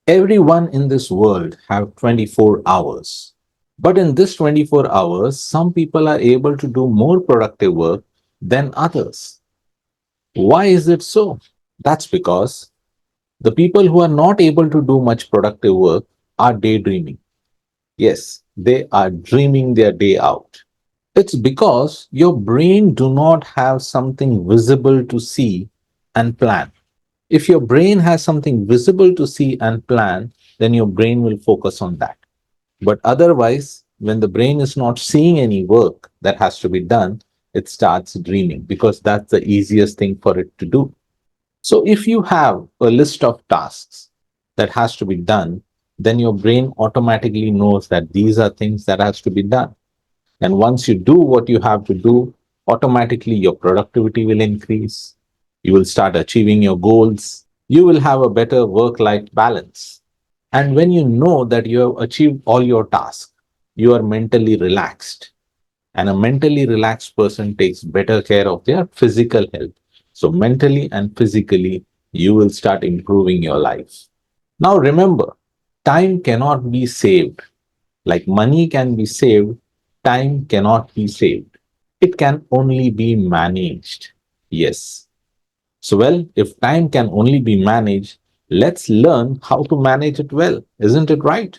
Everyone in this world have 24 hours. But in this 24 hours, some people are able to do more productive work than others. Why is it so? That's because the people who are not able to do much productive work are daydreaming. Yes, they are dreaming their day out. It's because your brain do not have something visible to see and plan. If your brain has something visible to see and plan, then your brain will focus on that. But otherwise, when the brain is not seeing any work that has to be done, it starts dreaming because that's the easiest thing for it to do. So if you have a list of tasks that has to be done, then your brain automatically knows that these are things that has to be done. And once you do what you have to do, automatically your productivity will increase. You will start achieving your goals. You will have a better work life balance. And when you know that you have achieved all your tasks, you are mentally relaxed. And a mentally relaxed person takes better care of their physical health. So, mentally and physically, you will start improving your life. Now, remember, time cannot be saved. Like money can be saved, time cannot be saved. It can only be managed. Yes. So, well, if time can only be managed, let's learn how to manage it well. Isn't it right?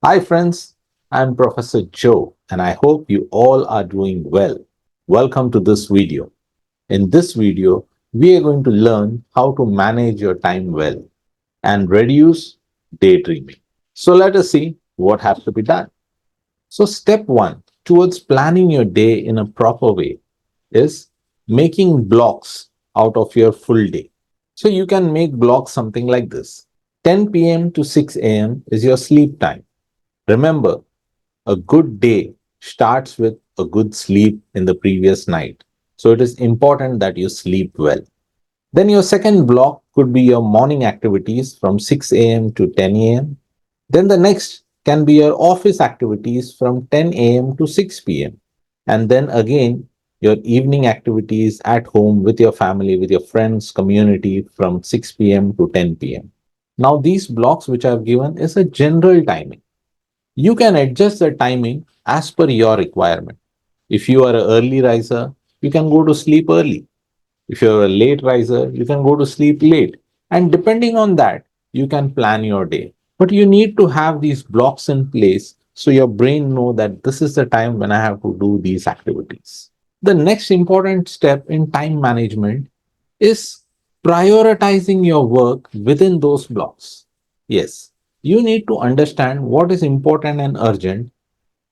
Hi, friends. I'm Professor Joe, and I hope you all are doing well. Welcome to this video. In this video, we are going to learn how to manage your time well and reduce daydreaming. So, let us see what has to be done. So, step one towards planning your day in a proper way is making blocks out of your full day. So, you can make blocks something like this: 10 p.m. to 6 a.m. is your sleep time. Remember, a good day starts with a good sleep in the previous night. So, it is important that you sleep well. Then, your second block could be your morning activities from 6 a.m. to 10 a.m. Then the next can be your office activities from 10 a.m. to 6 p.m. And then again, your evening activities at home with your family, with your friends, community from 6 p.m. to 10 p.m. Now, these blocks which I've given is a general timing. You can adjust the timing as per your requirement. If you are an early riser, you can go to sleep early. If you're a late riser, you can go to sleep late. And depending on that, you can plan your day. But you need to have these blocks in place so your brain know that this is the time when I have to do these activities. The next important step in time management is prioritizing your work within those blocks. Yes, you need to understand what is important and urgent,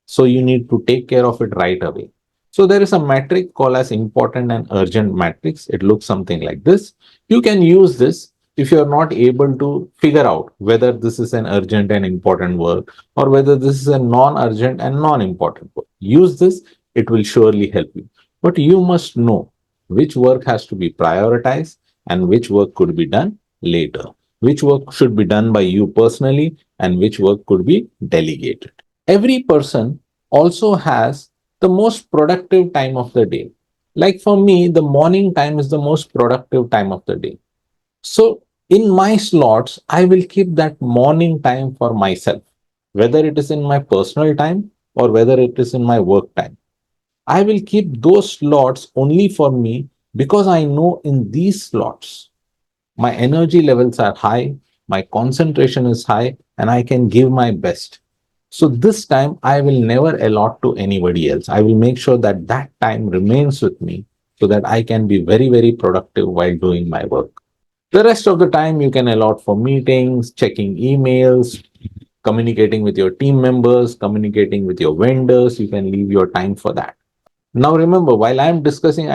so you need to take care of it right away. So there is a metric called as important and urgent matrix. It looks something like this. You can use this if you're not able to figure out whether this is an urgent and important work or whether this is a non-urgent and non-important work. Use this, it will surely help you. But you must know which work has to be prioritized and which work could be done later. Which work should be done by you personally and which work could be delegated. Every person also has the most productive time of the day. Like for me, the morning time is the most productive time of the day. So in my slots, I will keep that morning time for myself, whether it is in my personal time or whether it is in my work time. I will keep those slots only for me because I know in these slots, my energy levels are high, my concentration is high, and I can give my best. So this time I will never allot to anybody else. I will make sure that that time remains with me so that I can be very, very productive while doing my work. The rest of the time you can allot for meetings, checking emails, communicating with your team members, communicating with your vendors. You can leave your time for that. Now remember, while I'm discussing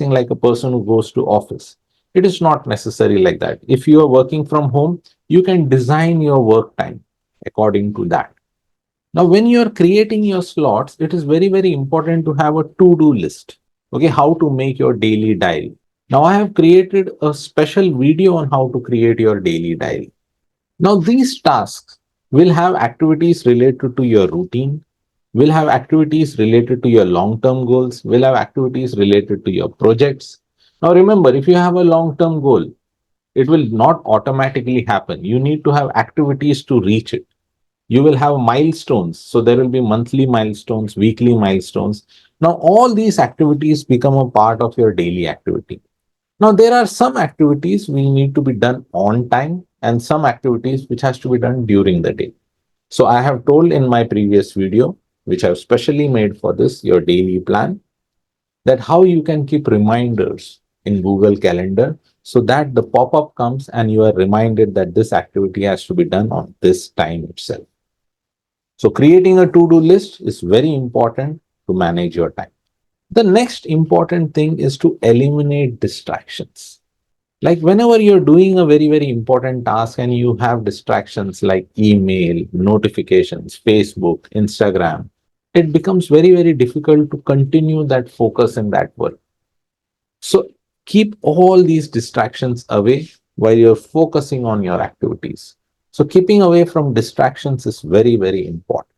like a person who goes to office. It is not necessary like that. If you are working from home, you can design your work time according to that. Now, when you are creating your slots, it is very, very important to have a to-do list. Okay, how to make your daily diary. Now, I have created a special video on how to create your daily diary. Now, these tasks will have activities related to your routine, will have activities related to your long term goals, will have activities related to your projects. Now, remember, if you have a long term goal, It will not automatically happen. You need to have activities to reach it. You will have milestones. So there will be monthly milestones, weekly milestones. Now, all these activities become a part of your daily activity. Now, there are some activities will need to be done on time and some activities which has to be done during the day. So I have told in my previous video, which I've specially made for this, your daily plan, that how you can keep reminders in Google Calendar so that the pop-up comes and you are reminded that this activity has to be done on this time itself. So creating a to-do list is very important to manage your time. The next important thing is to eliminate distractions. Like whenever you're doing a very, very important task and you have distractions like email, notifications, Facebook, Instagram, it becomes very, very difficult to continue that focus in that work. So keep all these distractions away while you're focusing on your activities. So keeping away from distractions is very, very important.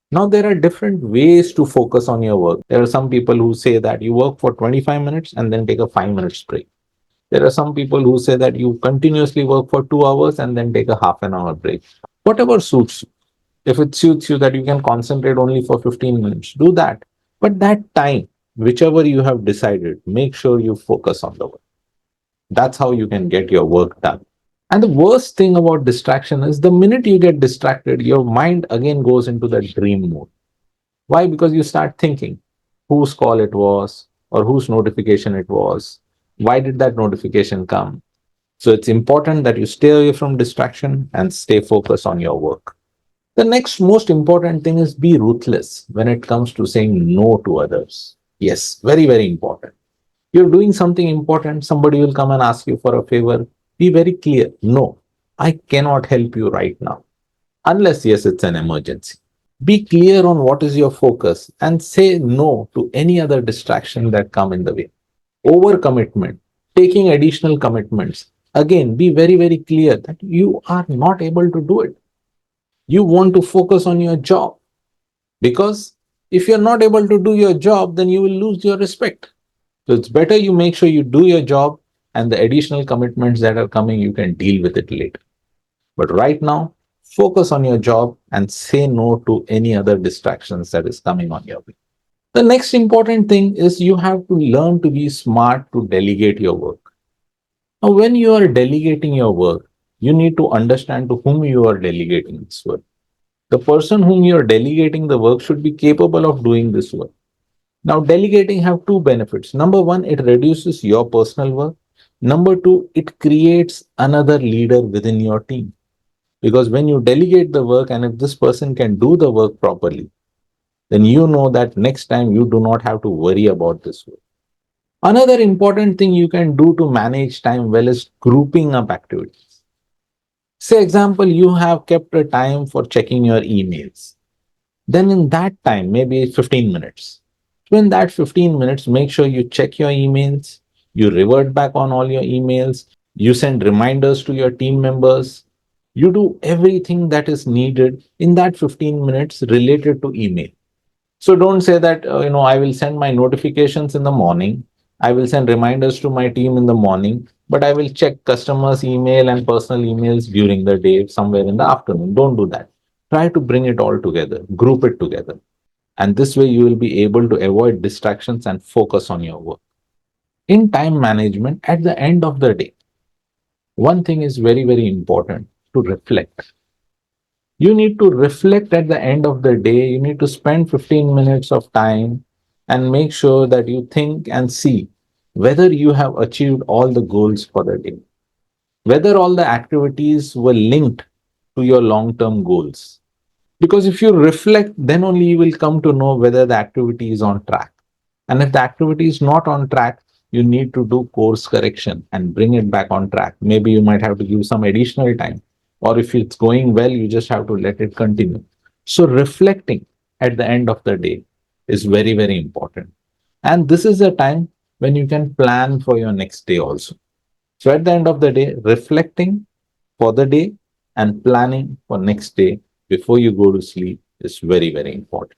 Now, there are different ways to focus on your work. There are some people who say that you work for 25 minutes and then take a 5 minute break. There are some people who say that you continuously work for 2 hours and then take a half an hour break. Whatever suits you. If it suits you that you can concentrate only for 15 minutes, do that. But that time, whichever you have decided, make sure you focus on the work. That's how you can get your work done. And the worst thing about distraction is the minute you get distracted, your mind again goes into the dream mode. Why? Because you start thinking whose call it was or whose notification it was. Why did that notification come? So it's important that you stay away from distraction and stay focused on your work. The next most important thing is be ruthless when it comes to saying no to others. Yes, very, very important. You're doing something important, somebody will come and ask you for a favor. Be very clear. No, I cannot help you right now. Unless, yes, it's an emergency. Be clear on what is your focus and say no to any other distraction that come in the way. Overcommitment, taking additional commitments. Again, be very, very clear that you are not able to do it. You want to focus on your job because if you're not able to do your job, then you will lose your respect. So it's better you make sure you do your job and the additional commitments that are coming, you can deal with it later. But right now, focus on your job and say no to any other distractions that is coming on your way. The next important thing is you have to learn to be smart to delegate your work. Now, when you are delegating your work, you need to understand to whom you are delegating this work. The person whom you are delegating the work should be capable of doing this work. Now, delegating have two benefits. Number one, it reduces your personal work. Number two, it creates another leader within your team. Because when you delegate the work and if this person can do the work properly, then you know that next time you do not have to worry about this work. Another important thing you can do to manage time well is grouping up activities. Say, example, you have kept a time for checking your emails. Then in that time, maybe 15 minutes. So in that 15 minutes, make sure you check your emails, you revert back on all your emails, you send reminders to your team members, you do everything that is needed in that 15 minutes related to email. So don't say that, I will send my notifications in the morning. I will send reminders to my team in the morning, but I will check customers' email and personal emails during the day, somewhere in the afternoon. Don't do that. Try to bring it all together, group it together. And this way you will be able to avoid distractions and focus on your work. In time management, at the end of the day, one thing is very, very important to reflect. You need to reflect at the end of the day. You need to spend 15 minutes of time and make sure that you think and see whether you have achieved all the goals for the day, whether all the activities were linked to your long term goals. Because if you reflect, then only you will come to know whether the activity is on track. And if the activity is not on track, you need to do course correction and bring it back on track. Maybe you might have to give some additional time. Or if it's going well, you just have to let it continue. So, reflecting at the end of the day is very, very important. And this is a time when you can plan for your next day also. So, at the end of the day, reflecting for the day and planning for next day before you go to sleep is very, very important.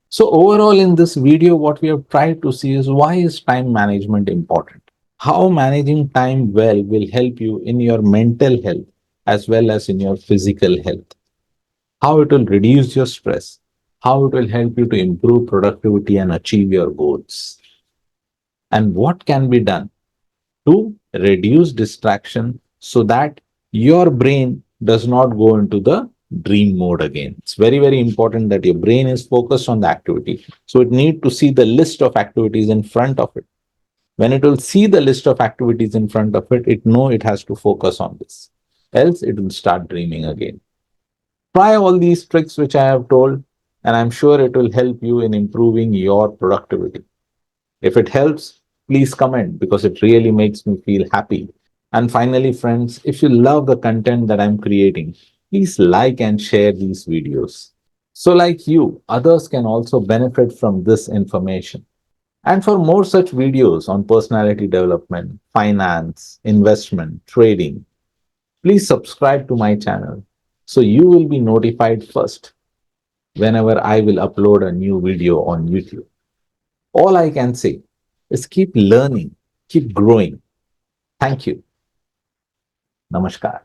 So overall in this video, what we have tried to see is why is time management important? how managing time well will help you in your mental health as well as in your physical health, how it will reduce your stress, how it will help you to improve productivity and achieve your goals, and what can be done to reduce distraction so that your brain does not go into the dream mode again. It's very, very important that your brain is focused on the activity. So it need to see the list of activities in front of it. When it will see the list of activities in front of it, it know it has to focus on this. Else it will start dreaming again. Try all these tricks which I have told, and I'm sure it will help you in improving your productivity. If it helps, please comment because it really makes me feel happy. And finally, friends, if you love the content that I'm creating, please like and share these videos. So, like you, others can also benefit from this information. And for more such videos on personality development, finance, investment, trading, please subscribe to my channel so you will be notified first whenever I will upload a new video on YouTube. All I can say is keep learning, keep growing. Thank you. Namaskar.